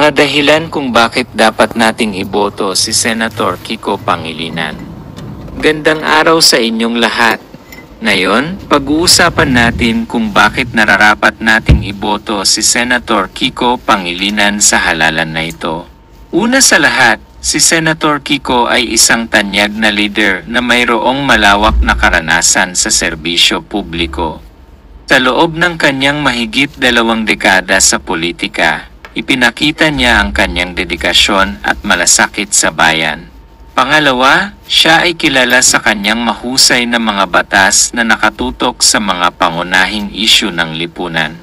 Mga dahilan kung bakit dapat nating iboto si Senator Kiko Pangilinan. Gandang araw sa inyong lahat. Ngayon, pag-uusapan natin kung bakit nararapat nating iboto si Senator Kiko Pangilinan sa halalan na ito. Una sa lahat, si Senator Kiko ay isang tanyag na leader na mayroong malawak na karanasan sa serbisyo publiko. Sa loob ng kanyang mahigit 2 dekada sa politika, ipinakita niya ang kanyang dedikasyon at malasakit sa bayan. Pangalawa, siya ay kilala sa kanyang mahusay na mga batas na nakatutok sa mga pangunahing isyu ng lipunan.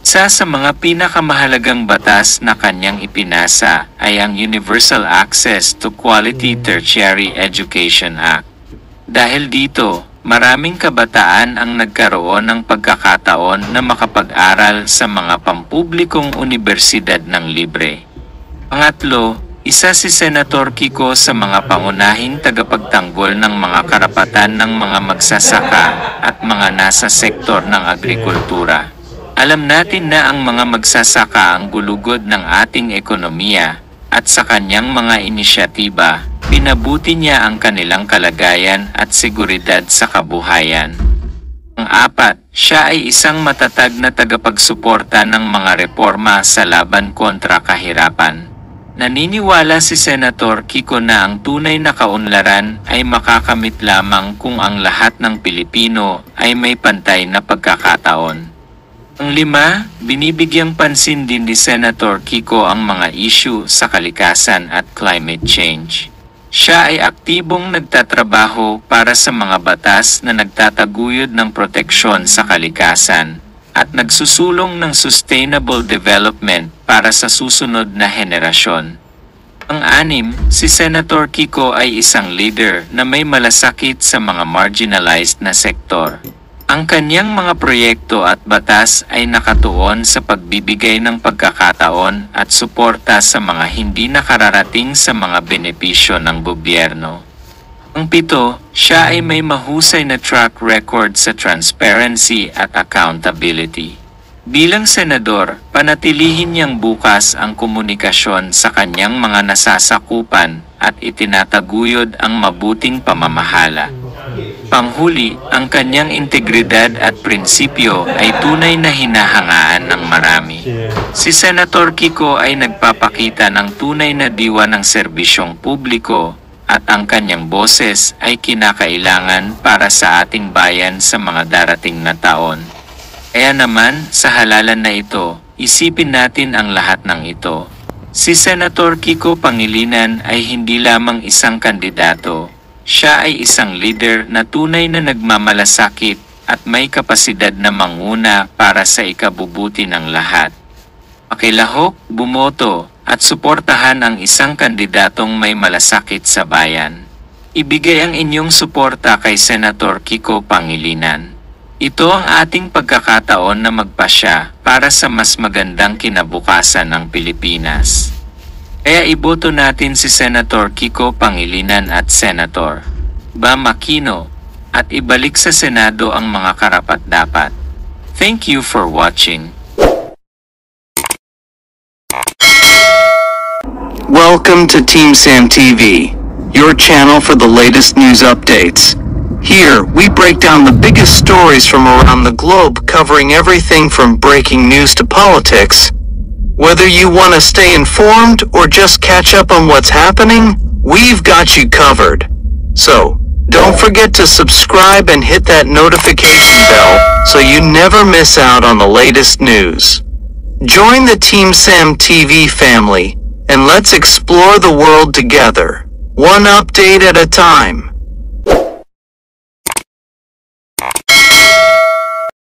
Isa sa mga pinakamahalagang batas na kanyang ipinasa ay ang Universal Access to Quality Tertiary Education Act. Dahil dito, maraming kabataan ang nagkaroon ng pagkakataon na makapag-aral sa mga pampublikong universidad ng libre. Pangatlo, isa si Senator Kiko sa mga pangunahing tagapagtanggol ng mga karapatan ng mga magsasaka at mga nasa sektor ng agrikultura. Alam natin na ang mga magsasaka ang gulugod ng ating ekonomiya at sa kanyang mga inisyatiba, pinabuti niya ang kanilang kalagayan at seguridad sa kabuhayan. Pang-apat, siya ay isang matatag na tagapagsuporta ng mga reforma sa laban kontra kahirapan. Naniniwala si Senator Kiko na ang tunay na kaunlaran ay makakamit lamang kung ang lahat ng Pilipino ay may pantay na pagkakataon. Ang 5, binibigyang pansin din ni Senator Kiko ang mga issue sa kalikasan at climate change. Siya ay aktibong nagtatrabaho para sa mga batas na nagtataguyod ng proteksyon sa kalikasan at nagsusulong ng sustainable development para sa susunod na henerasyon. Ang 6, si Senator Kiko ay isang leader na may malasakit sa mga marginalized na sektor. Ang kanyang mga proyekto at batas ay nakatuon sa pagbibigay ng pagkakataon at suporta sa mga hindi nakararating sa mga benepisyo ng gobyerno. Ang 7, siya ay may mahusay na track record sa transparency at accountability. Bilang senador, panatilihin niyang bukas ang komunikasyon sa kanyang mga nasasakupan at itinataguyod ang mabuting pamamahala. Panghuli, ang kanyang integridad at prinsipyo ay tunay na hinahangaan ng marami. Si Senator Kiko ay nagpapakita ng tunay na diwa ng serbisyong publiko at ang kanyang boses ay kinakailangan para sa ating bayan sa mga darating na taon. Kaya naman, sa halalan na ito, isipin natin ang lahat ng ito. Si Senator Kiko Pangilinan ay hindi lamang isang kandidato. Siya ay isang leader na tunay na nagmamalasakit at may kapasidad na manguna para sa ikabubuti ng lahat. Pakilahok, bumoto, at suportahan ang isang kandidatong may malasakit sa bayan. Ibigay ang inyong suporta kay Senator Kiko Pangilinan. Ito ang ating pagkakataon na magpasya para sa mas magandang kinabukasan ng Pilipinas. Kaya iboto natin si Senator Kiko Pangilinan at Senator Bam Aquino at ibalik sa Senado ang mga karapat-dapat. Thank you for watching. Welcome to Team Sam TV, your channel for the latest news updates. Here, we break down the biggest stories from around the globe, covering everything from breaking news to politics. Whether you want to stay informed or just catch up on what's happening, we've got you covered. So, don't forget to subscribe and hit that notification bell so you never miss out on the latest news. Join the Team Sam TV family, and let's explore the world together, one update at a time.